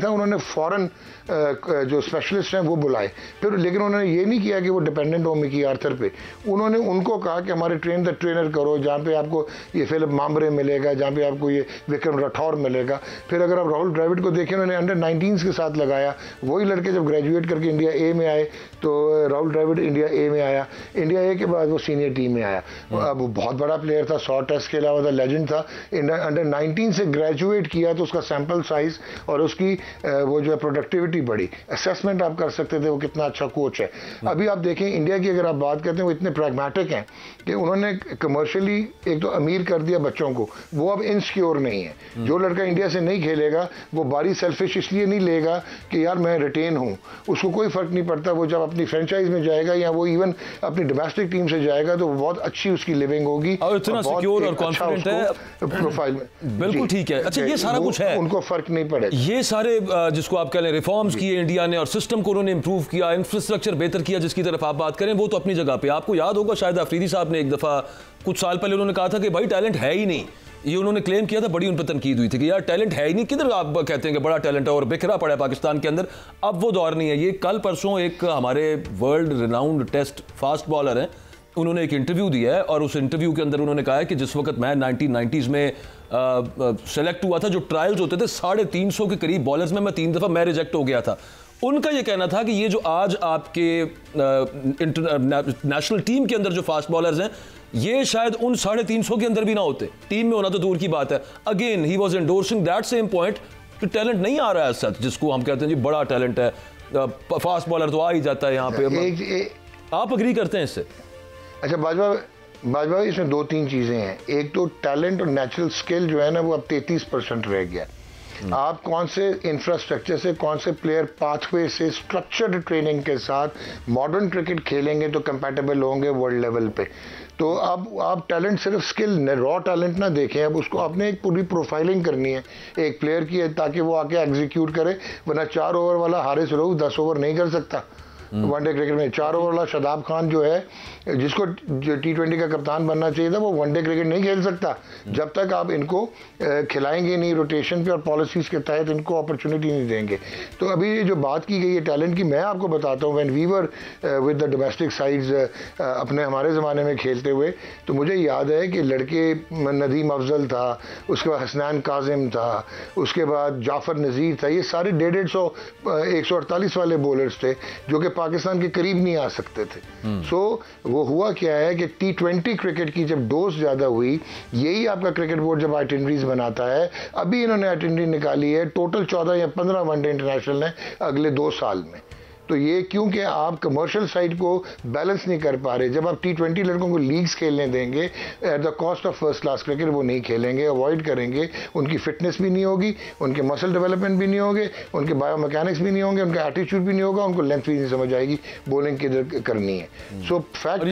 उन्होंने फॉरेन जो स्पेशलिस्ट हैं वो बुलाए फिर, लेकिन उन्होंने ये नहीं किया कि वो डिपेंडेंट हो मिकी आर्थर पे। उन्होंने उनको कहा कि हमारे ट्रेन द ट्रेनर करो, जहाँ पे आपको ये फिलिप मामरे मिलेगा, जहाँ पे आपको ये विक्रम राठौर मिलेगा। फिर अगर आप राहुल द्रविड़ को देखें, उन्होंने अंडर 19 के साथ लगाया। वही लड़के जब ग्रेजुएट करके इंडिया ए में आए तो राहुल द्रविड़ इंडिया ए में आया, इंडिया ए के बाद वो सीनियर टीम में आया। अब बहुत बड़ा प्लेयर था, 100 टेस्ट खेला हुआ था, लेजेंड था। अंडर 19 से ग्रेजुएट किया तो उसका सैंपल साइज और उसकी वो जो है प्रोडक्टिविटी बढ़ी। असेसमेंट आप कर सकते थे वो कितना अच्छा कोच है। अभी आप देखें इंडिया की अगर आप बात करते हैं, वो इतने प्रैग्मेटिक हैं कि उन्होंने कमर्शियली एक तो अमीर कर दिया बच्चों को, वो अब इनसिक्योर नहीं है। जो लड़का इंडिया से नहीं खेलेगा वो बारी सेल्फिश इसलिए नहीं लेगा कि यार मैं रिटेन हूँ, उसको कोई फर्क नहीं पड़ता। वो जब अपनी फ्रेंचाइज में जाएगा या वो इवन अपनी डोमेस्टिक टीम से जाएगा तो बहुत अच्छी उसकी लिविंग होगी और इतना सिक्योर और कॉन्फिडेंट है प्रोफाइल में। बिल्कुल ठीक है। अच्छा, ये सारा कुछ है, उनको फर्क नहीं पड़ेगा। ये सारे जिसको आप कह लें रिफॉर्म्स किए इंडिया ने और सिस्टम को उन्होंने इंप्रूव किया, इंफ्रास्ट्रक्चर बेहतर किया, जिसकी तरफ आप बात करें वो तो अपनी जगह पे। आपको याद होगा शायद अफरीदी साहब ने एक दफा कुछ साल पहले उन्होंने कहा था कि भाई टैलेंट है ही नहीं, ये उन्होंने क्लेम किया था, बड़ी उन पर तनकीद हुई थी कि यार टैलेंट है ही नहीं, किधर आप कहते हैं कि बड़ा टैलेंट है और बिखरा पड़ा है पाकिस्तान के अंदर। अब वो दौर नहीं है। ये कल परसों एक हमारे world renowned test fast bowler हैं, उन्होंने एक इंटरव्यू दिया है और उस इंटरव्यू के अंदर उन्होंने कहा है कि जिस वक्त मैं 1990s में सेलेक्ट हुआ था, जो ट्रायल्स होते थे 350 के करीब बॉलर्स में, मैं 3 दफ़ा मैं रिजेक्ट हो गया था। उनका ये कहना था कि ये जो आज आपके नेशनल टीम के अंदर जो फास्ट बॉलर्स हैं, ये शायद उन 350 के अंदर भी ना होते, टीम में होना तो दूर की बात है। Again he was endorsing that same point कि टैलेंट नहीं आ रहा है सच, जिसको हम कहते हैं जी बड़ा टैलेंट है, फास्ट बॉलर तो आ ही जाता है यहाँ पे। आप अग्री करते हैं इससे? अच्छा बाजवा, इसमें 2-3 चीज़ें हैं। एक तो टैलेंट और नेचुरल स्किल जो है ना वो अब 33% रह गया। आप कौन से इंफ्रास्ट्रक्चर से, कौन से प्लेयर पाथवे से स्ट्रक्चर्ड ट्रेनिंग के साथ मॉडर्न क्रिकेट खेलेंगे तो कंपैटिबल होंगे वर्ल्ड लेवल पे। तो अब आप टैलेंट सिर्फ स्किल, रॉ टैलेंट ना देखें, अब उसको आपने एक पूरी प्रोफाइलिंग करनी है एक प्लेयर की ताकि वो आके एग्जीक्यूट करे। वरना 4 ओवर वाला हारिस रऊफ 10 ओवर नहीं कर सकता वनडे क्रिकेट में। 4 ओवर वाला शादाब खान जो है, जिसको T20 का कप्तान बनना चाहिए था, वो वनडे क्रिकेट नहीं खेल सकता जब तक आप इनको खिलाएंगे नहीं रोटेशन पे और पॉलिसीज के तहत इनको अपॉर्चुनिटी नहीं देंगे। तो अभी जो बात की गई है टैलेंट की, मैं आपको बताता हूँ, when we were with the domestic sides अपने हमारे ज़माने में खेलते हुए, तो मुझे याद है कि लड़के नदीम अफजल था, उसके बाद हसनैन काजिम था, उसके बाद जाफ़र नज़ीर था, ये सारे 150 148 वाले बॉलर्स थे जो कि पाकिस्तान के करीब नहीं आ सकते थे। सो वो हुआ क्या है कि T20 क्रिकेट की जब डोज ज़्यादा हुई, यही आपका क्रिकेट बोर्ड जब आइटिनरीज बनाता है, अभी इन्होंने आइटिनरी निकाली है टोटल 14 या 15 वनडे इंटरनेशनल है अगले 2 साल में। तो ये क्योंकि आप कमर्शियल साइड को बैलेंस नहीं कर पा रहे। जब आप T20 लड़कों को लीग्स खेलने देंगे at the cost of first class cricket, वो नहीं खेलेंगे, अवॉइड करेंगे, उनकी फिटनेस भी नहीं होगी, उनके मसल डेवलपमेंट भी नहीं होंगे, उनके बायोमैकेनिक्स भी नहीं होंगे, उनका एटीट्यूड भी नहीं होगा, उनको लेंथ भी नहीं समझ आएगी बॉलिंग किधर करनी है। सो फैक्ट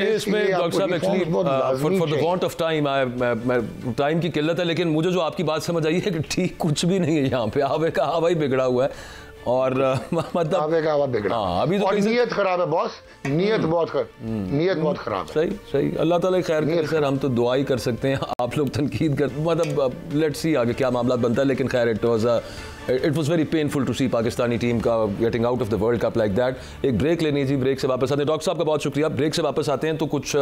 टाइम की किल्लत है, लेकिन मुझे जो आपकी बात समझ आई है कि ठीक कुछ भी नहीं है यहाँ पे, हवा ही बिगड़ा हुआ है। और मतलब हाँ, अभी तो और नीयत खराब है बॉस, नीयत बहुत खराब है। सही सही, अल्लाह ताला खैर करे सर, हम तो दुआ ही कर सकते हैं, आप लोग तनकीद कर, मतलब लेट्स सी आगे क्या मामला बनता है, लेकिन खैर it was very painful to see Pakistani team का getting out of the world cup like that. एक ब्रेक लेनी जी, ब्रेक से वापस आते हैं। डॉक्टर साहब का बहुत शुक्रिया। ब्रेक से वापस आते हैं तो कुछ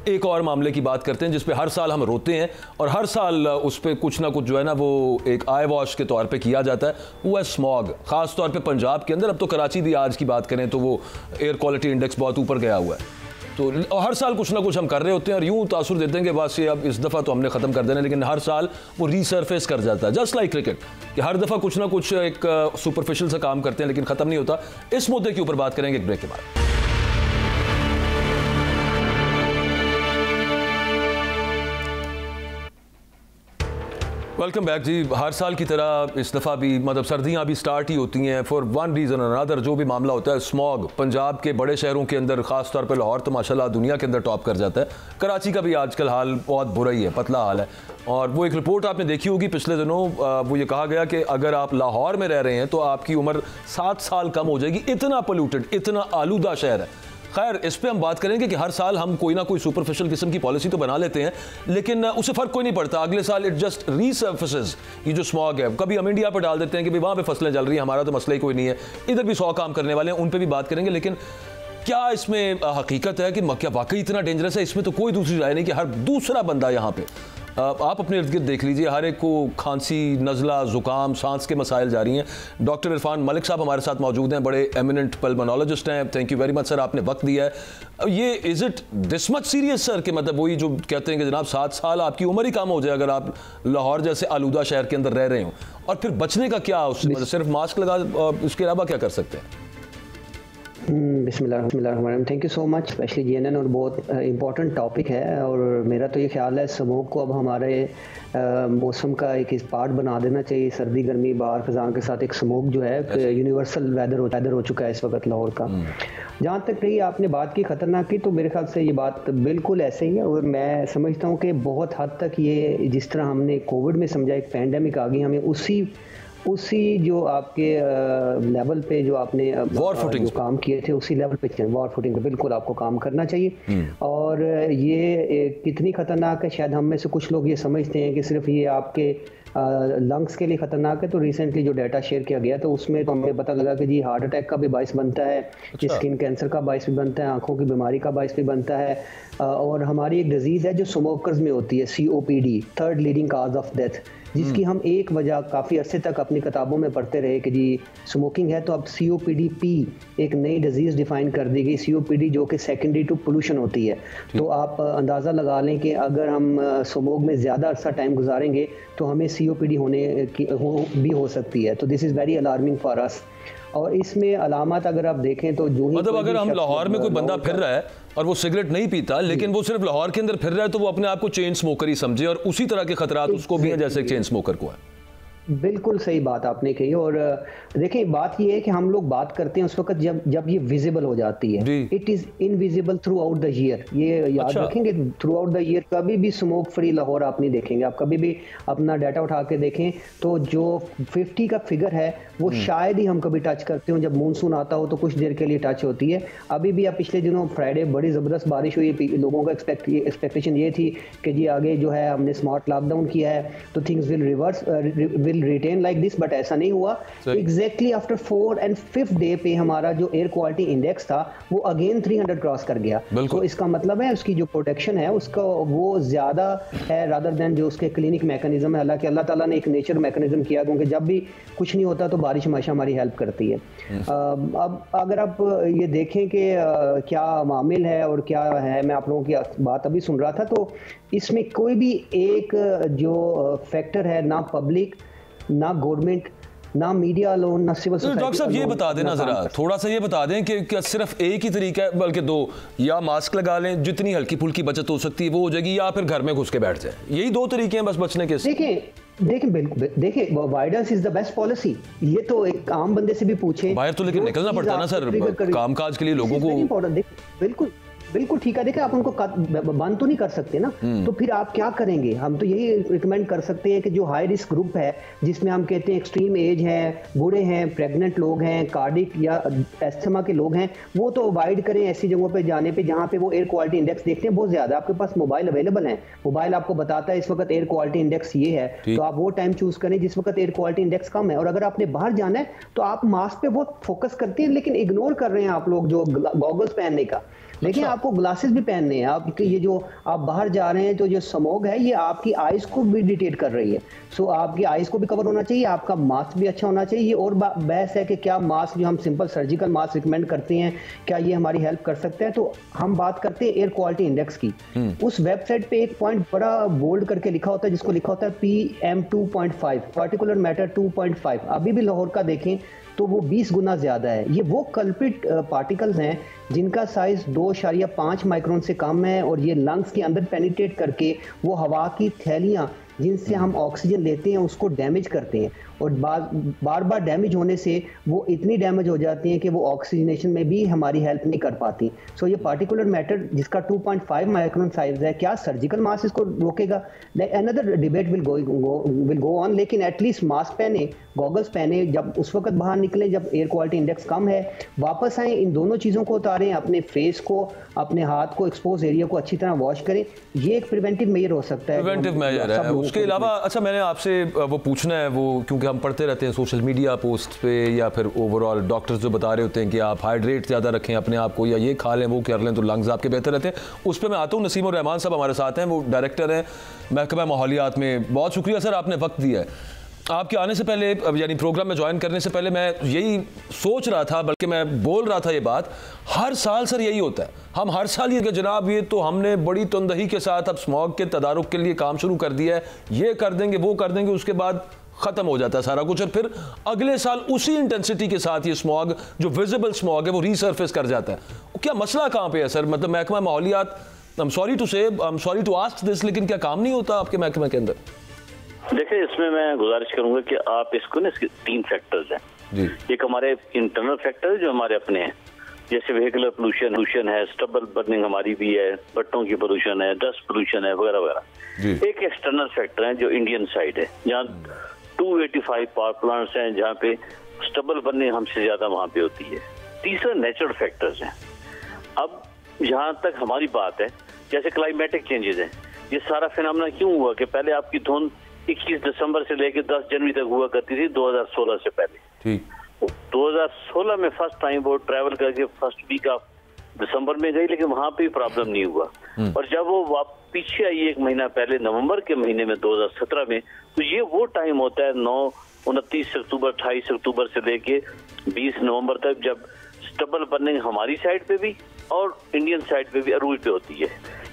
एक और मामले की बात करते हैं जिस पे हर साल हम रोते हैं और हर साल उस पर कुछ ना कुछ जो है ना वो एक आई वॉश के तौर पे किया जाता है, वो है स्मॉग। खास तौर पे पंजाब के अंदर, अब तो कराची भी आज की बात करें तो वो एयर क्वालिटी इंडेक्स बहुत ऊपर गया हुआ है। तो हर साल कुछ ना कुछ हम कर रहे होते हैं और यूं तासुर देते हैं कि बस ये अब इस दफ़ा तो हमने ख़त्म कर देना, लेकिन हर साल वो रीसरफेस कर जाता है, जस्ट लाइक क्रिकेट, कि हर दफ़ा कुछ ना कुछ एक सुपरफिशियल सा काम करते हैं लेकिन ख़त्म नहीं होता। इस मुद्दे के ऊपर बात करेंगे एक ब्रेक के बाद। वेलकम बैक जी। हर साल की तरह इस दफ़ा भी मतलब सर्दियाँ भी स्टार्ट ही होती हैं फॉर वन रीज़न और अनदर। जो भी मामला होता है स्मॉग पंजाब के बड़े शहरों के अंदर, ख़ास तौर पर लाहौर तो माशाल्लाह दुनिया के अंदर टॉप कर जाता है। कराची का भी आजकल हाल बहुत बुरा ही है, पतला हाल है। और वो एक रिपोर्ट आपने देखी होगी पिछले दिनों, वो ये कहा गया कि अगर आप लाहौर में रह रहे हैं तो आपकी उम्र 7 साल कम हो जाएगी। इतना पोल्यूटेड, इतना आलूदा शहर है। खैर इस पे हम बात करेंगे कि हर साल हम कोई ना कोई सुपरफिशियल किस्म की पॉलिसी तो बना लेते हैं लेकिन उससे फर्क कोई नहीं पड़ता। अगले साल इट जस्ट रीसर्फेसेस। ये जो स्मॉग है, कभी हम इंडिया पर डाल देते हैं कि भाई वहाँ पे फसलें चल रही हैं, हमारा तो मसला ही कोई नहीं है, इधर भी 100 काम करने वाले हैं, उन पर भी बात करेंगे। लेकिन क्या इसमें हकीकत है कि क्या वाकई इतना डेंजरस है? इसमें तो कोई दूसरी राय नहीं कि हर दूसरा बंदा यहाँ पे, आप अपने इर्द गिर्द देख लीजिए, हर एक को खांसी, नज़ला, ज़ुकाम, सांस के मसाइल जारी हैं। डॉक्टर इरफान मलिक साहब हमारे साथ मौजूद हैं, बड़े एमिनेंट पल्मोनोलॉजिस्ट हैं। Thank you very much sir, आपने वक्त दिया है। ये is it this much serious sir कि मतलब वही जो कहते हैं कि जनाब 7 साल आपकी उम्र ही कम हो जाए अगर आप लाहौर जैसे आलूदा शहर के अंदर रह रहे हो, और फिर बचने का क्या उससे, मतलब सिर्फ मास्क लगा, इसके अलावा क्या कर सकते हैं? बिस्मिल्लाह, thank you so much, specially GNN, और बहुत इम्पोर्टेंट टॉपिक है। और मेरा तो ये ख्याल है स्मोक को अब हमारे मौसम का एक पार्ट बना देना चाहिए। सर्दी गर्मी बाहर खजान के साथ एक स्मोक जो है यूनिवर्सल वेदर हो चुका है इस वक्त लाहौर का। जहाँ तक रही आपने बात की खतरनाक की, तो मेरे ख्याल से ये बात बिल्कुल ऐसे ही है। और मैं समझता हूँ कि बहुत हद तक ये जिस तरह हमने कोविड में समझा एक पैंडेमिक आ गई, हमें उसी जो आपके लेवल पे जो आपने जो काम किए थे उसी लेवल पे वॉर फुटिंग पे बिल्कुल आपको काम करना चाहिए। और ये कितनी खतरनाक है, शायद हम में से कुछ लोग ये समझते हैं कि सिर्फ ये आपके लंग्स के लिए खतरनाक है। तो रिसेंटली जो डाटा शेयर किया गया तो उसमें तो हमें पता लगा कि जी हार्ट अटैक का भी बाइस बनता है, स्किन कैंसर का बाइस भी बनता है, आंखों की बीमारी का बाइस भी बनता है। और हमारी एक डिजीज़ है जो स्मोकर्स में होती है, COPD, third leading cause of death, जिसकी हम एक वजह काफ़ी अरसे तक अपनी किताबों में पढ़ते रहे कि जी स्मोकिंग है। तो अब COPD-P एक नई डिजीज़ डिफाइन कर दी गई, COPD, जो कि सेकेंडरी टू पोल्यूशन होती है। तो आप अंदाज़ा लगा लें कि अगर हम स्मोक में ज़्यादा अरसा टाइम गुजारेंगे तो हमें COPD भी हो सकती है। तो this is very alarming for us. और इसमें अलामत अगर आप देखें तो जो ही मतलब अगर हम लाहौर में कोई बंदा फिर रहा है और वो सिगरेट नहीं पीता लेकिन वो सिर्फ लाहौर के अंदर फिर रहा है तो वो अपने आप को चेन स्मोकर ही समझे, और उसी तरह के खतरात उसको भी हैं जैसे एक चेन स्मोकर को है। बिल्कुल सही बात आपने कही। और देखिए बात ये है कि हम लोग बात करते हैं उस वक्त जब ये विजिबल हो जाती है। It is invisible through out the year, ये याद रखेंगे। थ्रू आउट द ईयर कभी भी स्मोक फ्री लाहौर आप नहीं देखेंगे। आप कभी भी अपना डाटा उठा के देखें तो जो 50 का फिगर है वो शायद ही हम कभी टच करते हो, जब मानसून आता हो तो कुछ देर के लिए टच होती है। अभी भी आप पिछले दिनों फ्राइडे बड़ी ज़बरदस्त बारिश हुई, लोगों का एक्सपेक्टेशन ये थी कि जी आगे जो है हमने स्मार्ट लॉकडाउन किया है तो things will retain like this, but ऐसा नहीं हुआ। Exactly after 4th and 5th day पे हमारा जो एयर क्वालिटी इंडेक्स था वो अगेन 300 क्रॉस कर गया। तो इसका मतलब है उसकी जो प्रोटेक्शन है उसका वो ज्यादा है रादर देन जो उसके क्लिनिक मैकेनिज्म है। हालांकि अल्लाह ताला ने एक नेचर मैकेनिज्म किया, क्योंकि जब भी कुछ नहीं होता तो बारिश हमेशा हमारी हेल्प करती है। अब अगर आप ये देखें कि क्या मामिल है और क्या है, मैं आप लोगों की बात अभी सुन रहा था, तो इसमें कोई भी एक जो फैक्टर है, ना पब्लिक, ना गवर्नमेंट, ना मीडिया अलोन, ना सिविल सोसाइटी। डॉक्टर साहब ये बता देना जरा, थोड़ा सा ये बता दें कि क्या सिर्फ एक ही तरीका है बल्कि 2, या मास्क लगा लें, जितनी हल्की फुल्की बचत हो सकती है वो हो जाएगी, या फिर घर में घुस के बैठ जाए, यही 2 तरीके हैं बस बचने के। देखिए बिल्कुल, देखिए widens is the best policy. ये तो एक आम बंदे से भी पूछे, बाहर तो लेकिन निकलना पड़ता है ना सर कामकाज के लिए लोगों को। बिल्कुल ठीक है। देखिए आप उनको बंद तो नहीं कर सकते ना, तो फिर आप क्या करेंगे? हम तो यही रिकमेंड कर सकते हैं कि जो हाई रिस्क ग्रुप है, जिसमें हम कहते हैं एक्सट्रीम एज है, बूढ़े हैं, प्रेग्नेंट लोग हैं, कार्डिक या एस्थमा के लोग हैं, वो तो अवॉइड करें ऐसी जगहों पे जाने पे जहाँ पे वो एयर क्वालिटी इंडेक्स देखते हैं बहुत ज्यादा। आपके पास मोबाइल अवेलेबल है, मोबाइल आपको बताता है इस वक्त एयर क्वालिटी इंडेक्स ये है, तो आप वो टाइम चूज करें जिस वक्त एयर क्वालिटी इंडेक्स कम है। और अगर आपने बाहर जाना है तो आप मास्क पे बहुत फोकस करते हैं, लेकिन इग्नोर कर रहे हैं आप लोग जो गॉगल्स पहनने का। लेकिन आपको ग्लासेस भी पहनने हैं। आप ये जो आप बाहर जा रहे हैं तो जो स्मोग है ये आपकी आईज को भी डिटेक्ट कर रही है, सो आपकी आईज को भी कवर होना चाहिए, आपका मास्क भी अच्छा होना चाहिए। और बहस है कि क्या मास्क जो हम सिंपल सर्जिकल मास्क रिकमेंड करते हैं क्या ये हमारी हेल्प कर सकता है? तो हम बात करते हैं एयर क्वालिटी इंडेक्स की। उस वेबसाइट पे एक पॉइंट बड़ा बोल्ड करके लिखा होता है जिसको लिखा होता है PM 2.5, पार्टिकुलर मैटर 2.5। अभी भी लाहौर का देखें तो वो 20 गुना ज्यादा है। ये वो कल्प्रिट पार्टिकल्स हैं जिनका साइज 2.5 माइक्रोन से कम है, और ये लंग्स के अंदर पेनिट्रेट करके वो हवा की थैलियां जिनसे हम ऑक्सीजन लेते हैं उसको डैमेज करते हैं, और बार बार डैमेज होने से वो इतनी डैमेज हो जाती हैं कि वो ऑक्सीजनेशन में भी हमारी हेल्प नहीं कर पाती। सो ये पार्टिकुलर मैटर जिसका 2.5 माइक्रोन साइज है, क्या सर्जिकल मास्क इसको रोकेगा? Another debate will go on, लेकिन एटलीस्ट मास्क पहने, गॉगल्स पहने, जब उस वक्त बाहर निकलें जब एयर क्वालिटी इंडेक्स कम है, वापस आए, इन दोनों चीज़ों को उतारें, अपने फेस को, अपने हाथ को, एक्सपोज एरिया को अच्छी तरह वॉश करें। ये एक प्रिवेंटिव मेजर हो सकता है, प्रिवेंटिव मेजर है। उसके अलावा अच्छा मैंने आपसे वो पूछना है, वो क्योंकि हम पढ़ते रहते हैं सोशल मीडिया पोस्ट पे या फिर ओवरऑल डॉक्टर्स जो बता रहे होते हैं कि आप हाइड्रेट ज़्यादा रखें अपने आप को, या ये खा लें वो कर लें तो लंग्स आपके बेहतर रहते हैं। उस पर मैं आता हूँ। नसीम रहमान साहब हमारे साथ हैं, वो डायरेक्टर हैं महकमा माहौलियात में। बहुत शुक्रिया सर आपने वक्त दिया है। आपके आने से पहले यानी प्रोग्राम में ज्वाइन करने से पहले मैं यही सोच रहा था, बल्कि मैं बोल रहा था ये बात, हर साल सर यही होता है। हम हर साल ये कि जनाब ये तो हमने बड़ी तंदही के साथ अब स्मॉग के तदारुक के लिए काम शुरू कर दिया है, ये कर देंगे वो कर देंगे, उसके बाद खत्म हो जाता है सारा कुछ, और फिर अगले साल उसी इंटेंसिटी के साथ ये स्मॉग जो विजिबल स्मॉग है वो रीसर्फेस कर जाता है। क्या मसला कहाँ पे है सर? मतलब महकमा माहौलियात, I am sorry to ask this, लेकिन क्या काम नहीं होता आपके महकमे के अंदर? देखिए इसमें मैं गुजारिश करूंगा कि आप इसको ना, इसके 3 फैक्टर्स हैं। एक हमारे इंटरनल फैक्टर जो हमारे अपने हैं, जैसे व्हीकुलर पोल्यूशन है, स्टबल बर्निंग हमारी भी है, भट्टों की पोल्यूशन है, डस्ट पोल्यूशन है वगैरह वगैरह। एक एक्सटर्नल फैक्टर है जो इंडियन साइड है, जहाँ 285 पावर प्लांट्स हैं जहाँ पे स्टबल बर्निंग हमसे ज्यादा वहाँ पे होती है। तीसरा नेचुरल फैक्टर्स हैं। अब जहाँ तक हमारी बात है, जैसे क्लाइमेटिक चेंजेस हैं, ये सारा फिनोमेना क्यों हुआ कि पहले आपकी धुंध 21 दिसंबर से लेकर 10 जनवरी तक हुआ करती थी 2016 से पहले। 2016 में फर्स्ट टाइम वो ट्रैवल करके फर्स्ट वीक ऑफ दिसंबर में गई, लेकिन वहां पे प्रॉब्लम नहीं हुआ। और जब वो पीछे आई 1 महीना पहले नवंबर के महीने में 2017 में, तो ये वो टाइम होता है 29 अक्टूबर 28 अक्टूबर से लेके 20 नवंबर तक, जब स्टबल बर्निंग हमारी साइड पे भी और इंडियन साइड पे भी अरूज पे होती है।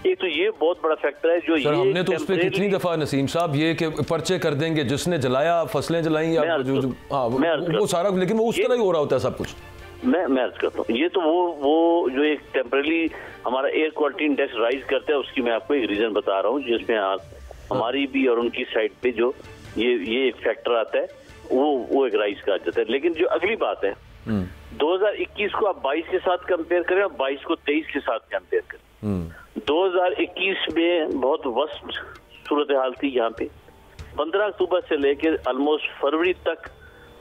एक तो ये बहुत बड़ा फैक्टर है जो सर, हमने तो उस पर कितनी दफा नसीम साहब ये कि पर्चे कर देंगे, जिसने जलाया फसलें जलाई या वो सारा, लेकिन वो उस तरह ही हो रहा होता है सब कुछ। मैं अर्ज करता हूँ, ये तो वो जो एक टेम्परेरी हमारा एयर क्वालिटी इंडेक्स राइज करता है, उसकी मैं आपको एक रीजन बता रहा हूँ, जिसमें हमारी भी और उनकी साइड पे जो ये एक फैक्टर आता है, वो एक राइज का जाता है। लेकिन जो अगली बात है, 2021 को आप 22 के साथ कंपेयर करें और 22 को 23 के साथ कंपेयर करें। 2021 में बहुत वर्स्ट सूरत हाल थी यहाँ पे। 15 अक्टूबर से लेकर ऑलमोस्ट फरवरी तक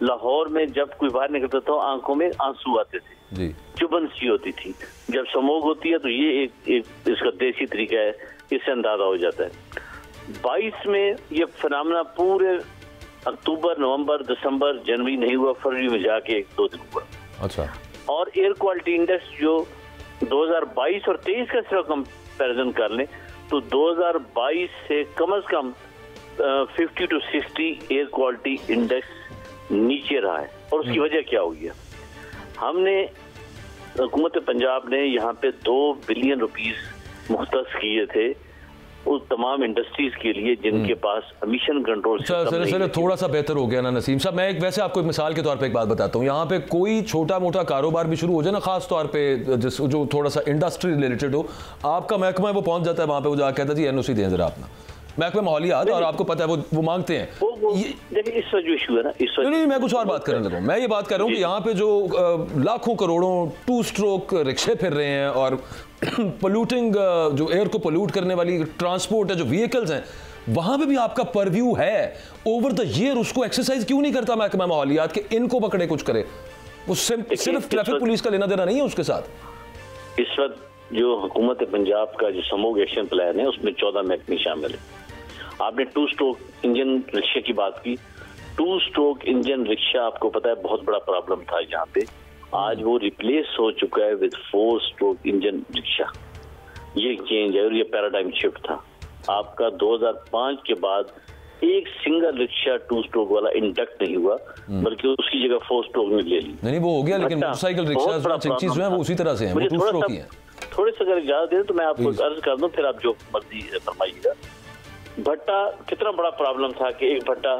लाहौर में जब कोई बाहर निकलता था आंखों में आंसू आते थे, चुभन सी होती थी। जब स्मोग होती है तो ये एक इसका देसी तरीका है, इससे अंदाजा हो जाता है। 22 में ये फिनोमेना पूरे अक्टूबर, नवंबर, दिसंबर, जनवरी नहीं हुआ, फरवरी में जाके 1-2 दिन हुआ। अच्छा। और एयर क्वालिटी इंडेक्स जो 2022 और 23 का सिर्फ कंपैरिजन कर लें तो 2022 से कम 50 to 60 एयर क्वालिटी इंडेक्स नीचे रहा है। और उसकी वजह क्या हुई है? हमने हुकूमत पंजाब ने यहाँ पे 2 बिलियन रुपीस मुख्तस किए थे उस तमाम इंडस्ट्रीज के लिए जिनके पास एमिशन कंट्रोल सिस्टम सर थोड़ा सा बेहतर हो गया ना नसीम साहब। मैं वैसे आपको एक मिसाल के तौर पे एक बात बताता हूँ, यहाँ पे कोई छोटा मोटा कारोबार भी शुरू हो जाए ना, खास तौर पे जो थोड़ा सा इंडस्ट्री रिलेटेड हो, आपका महकमा है वो पहुंच जाता है वहाँ पे, वो जाकर कहता है जी एनओसी दें जरा अपना, महकमा माहौलियात, और आपको पता है वो मांगते हैं। देखिए इस वजह इशू है ना, इस वजह नहीं मैं कुछ और बात करने लगा हूँ। मैं ये बात कर रहा हूँ कि यहाँ पे जो लाखों करोड़ों 2 स्ट्रोक रिक्शे फिर रहे हैं और पोल्यूटिंग, जो एयर को पोल्यूट करने वाली ट्रांसपोर्ट है, जो व्हीकल्स हैं, वहां पे भी आपका परव्यू है ओवर द ईयर, उसको एक्सरसाइज क्यों नहीं करता महकमा माहौलियात के इनको पकड़े कुछ करे? वो सिर्फ ट्रैफिक पुलिस का लेना देना नहीं है उसके साथ। इस वक्त जो हुकूमत पंजाब का जो समूह एक्शन प्लान है उसमें 14 महकमे शामिल है। आपने 2 स्ट्रोक इंजन रिक्शा की बात की। 2 स्ट्रोक इंजन रिक्शा आपको पता है बहुत बड़ा प्रॉब्लम था यहाँ पे, आज वो रिप्लेस हो चुका है विद 4 स्ट्रोक इंजन रिक्शा। ये चेंज है और ये पैराडाइम शिफ्ट था। आपका 2005 के बाद एक सिंगल रिक्शा 2 स्ट्रोक वाला इंडक्ट नहीं हुआ, बल्कि उसकी जगह 4 स्ट्रोक ने ले ली। नहीं वो हो गया, लेकिन मोटरसाइकिल रिक्शा चीज जो है वो उसी तरह से है, वो 2 स्ट्रोक ही है। थोड़े से अगर इजाजत दे तो मैं आपको अर्ज कर दूं, फिर आप जो मर्जी फरमाइएगा। भट्टा कितना बड़ा प्रॉब्लम था कि एक भट्टा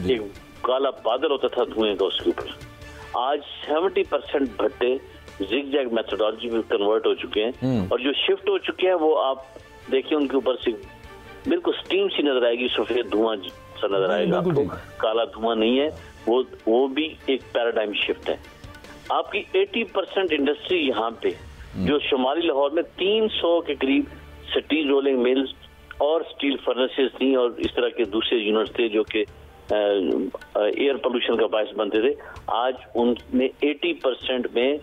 एक काला बादल होता था धुएं का उसके ऊपर। आज 70% भट्टे जिगजैग मेथोडोलॉजी में कन्वर्ट हो चुके हैं और जो शिफ्ट हो चुके हैं वो आप देखिए उनके ऊपर से बिल्कुल स्टीम सी नजर आएगी, सफेद धुआं सा नजर आएगा आपको, काला धुआं नहीं है। वो भी एक पैराडाइम शिफ्ट है। आपकी 80% इंडस्ट्री यहाँ पे जो शुमाली लाहौर में 300 के करीब स्टील रोलिंग मिल्स और स्टील फर्नेसेस थी और इस तरह के दूसरे यूनिट्स थे जो कि एयर पोल्यूशन का बायस बनते थे। आज उनमें 80% में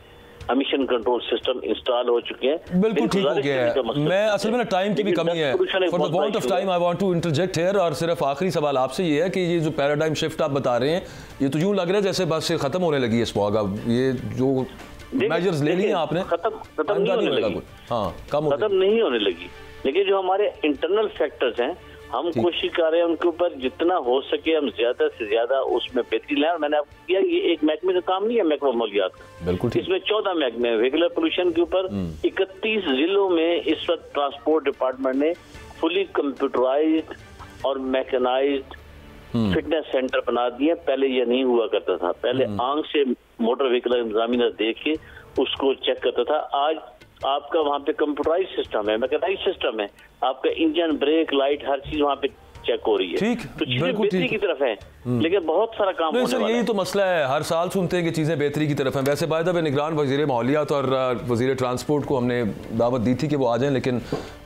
एमिशन कंट्रोल सिस्टम इंस्टॉल हो चुके हैं। बिल्कुल ठीक हो गया है। मैं असल में ना टाइम की भी कमी है, for the want of time I want to interject here. और सिर्फ आखिरी सवाल आपसे ये है कि ये जो पैराडाइम शिफ्ट आप बता रहे हैं, ये तो यूं लग रहा है जैसे बस से खत्म होने लगी है स्मॉग। अब ये जो मेजर्स ले लिए आपने खत्म नहीं होने लगी। हाँ, खत्म नहीं होने लगी, लेकिन जो हमारे इंटरनल फैक्टर्स हैं हम कोशिश कर रहे हैं उनके ऊपर जितना हो सके हम ज्यादा से ज्यादा उसमें बेहतरी लाएं। मैंने आपको किया ये एक महकमे का काम नहीं है, महकमा माहौलियात का। बिल्कुल ठीक। इसमें 14 महकमे व्हीकलर पोल्यूशन के ऊपर 31 जिलों में इस वक्त ट्रांसपोर्ट डिपार्टमेंट ने फुली कंप्यूटराइज्ड और मैकेनाइज्ड फिटनेस सेंटर बना दिए। पहले ये नहीं हुआ करता था, पहले आंख से मोटर व्हीकल एग्जामिनर देख के उसको चेक करता था। आज आपका वहाँ पे कंप्यूटराइज सिस्टम है, मैकेनाइज सिस्टम है, आपका इंजन ब्रेक लाइट हर चीज वहाँ पे चेक हो रही है। ठीक, तो चीजें बेहतरी की तरफ है, लेकिन बहुत सारा काम होने वाला है। यही तो मसला है, हर साल सुनते हैं कि चीजें बेहतरी की तरफ हैं। वैसे बाय द वे निगरान वजीर माहौलियात और वजीर ट्रांसपोर्ट को हमने दावत दी थी कि वो आ जाएं, लेकिन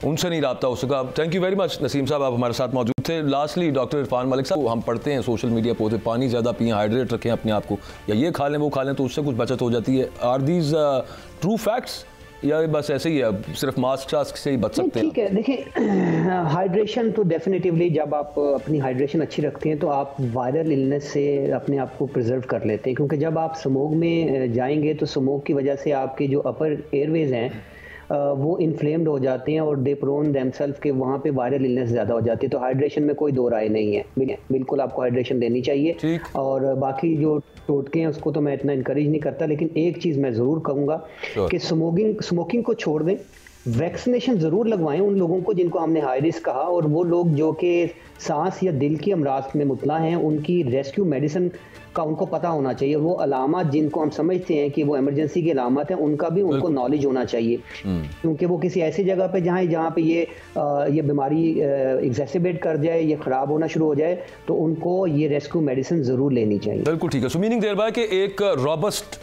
उनसे नहीं रब्ता हो सका। Thank you very much Naseem साहब, आप हमारे साथ मौजूद थे। लास्टली डॉक्टर इरफान मलिक साहब, हम पढ़ते हैं सोशल मीडिया पे, पानी ज़्यादा पिए, हाइड्रेट रखें अपने आप को, या ये खा लें वो खा लें तो उससे कुछ बचत हो जाती है। आर दीज ट्रू फैक्ट्स या बस ऐसे ही है, सिर्फ मास्क टास्क से ही बच सकते हैं? ठीक है, देखिए हाइड्रेशन तो डेफिनेटिवली जब आप अपनी हाइड्रेशन अच्छी रखते हैं तो आप वायरल इलनेस से अपने आप को प्रिजर्व कर लेते हैं, क्योंकि जब आप स्मोक में जाएंगे तो स्मोक की वजह से आपके जो अपर एयरवेज हैं वो इन्फ्लेम्ड हो जाते हैं और दे प्रोन देमसेल्फ के वहाँ पे वायरल इलनेस ज़्यादा हो जाती है। तो हाइड्रेशन में कोई दो राय नहीं है, बिल्कुल आपको हाइड्रेशन लेनी चाहिए। और बाकी जो टोटके हैं उसको तो मैं इतना इनकरेज नहीं करता, लेकिन एक चीज़ मैं ज़रूर कहूँगा कि स्मोकिंग को छोड़ दें, वैक्सीनेशन ज़रूर लगवाएं उन लोगों को जिनको हमने हाई रिस्क कहा, और वो लोग जो कि सांस या दिल की अमराज में मुतला हैं उनकी रेस्क्यू मेडिसिन का उनको पता होना चाहिए। वो अलामत जिनको हम समझते हैं कि वो इमरजेंसी की अलामत है, उनका भी उनको नॉलेज होना चाहिए, क्योंकि वो किसी ऐसी जगह पे जहाँ पे ये बीमारी एग्जैसिबेट कर जाए, ये ख़राब होना शुरू हो जाए, तो उनको ये रेस्क्यू मेडिसिन ज़रूर लेनी चाहिए। बिल्कुल ठीक है। सो मीनिंग देयर बाय कि एक रॉबस्ट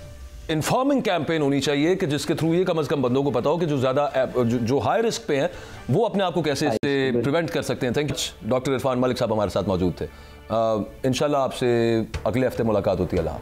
इन्फॉर्मिंग कैंपेन होनी चाहिए कि जिसके थ्रू ये कम से कम बंदों को पता हो कि जो ज़्यादा जो हाई रिस्क पे हैं वो अपने आप को कैसे इससे प्रिवेंट कर सकते हैं। Thank you. Doctor Irfan Malik साहब हमारे साथ मौजूद थे। इंशाल्लाह आपसे अगले हफ्ते मुलाकात होती है। अल्लाह।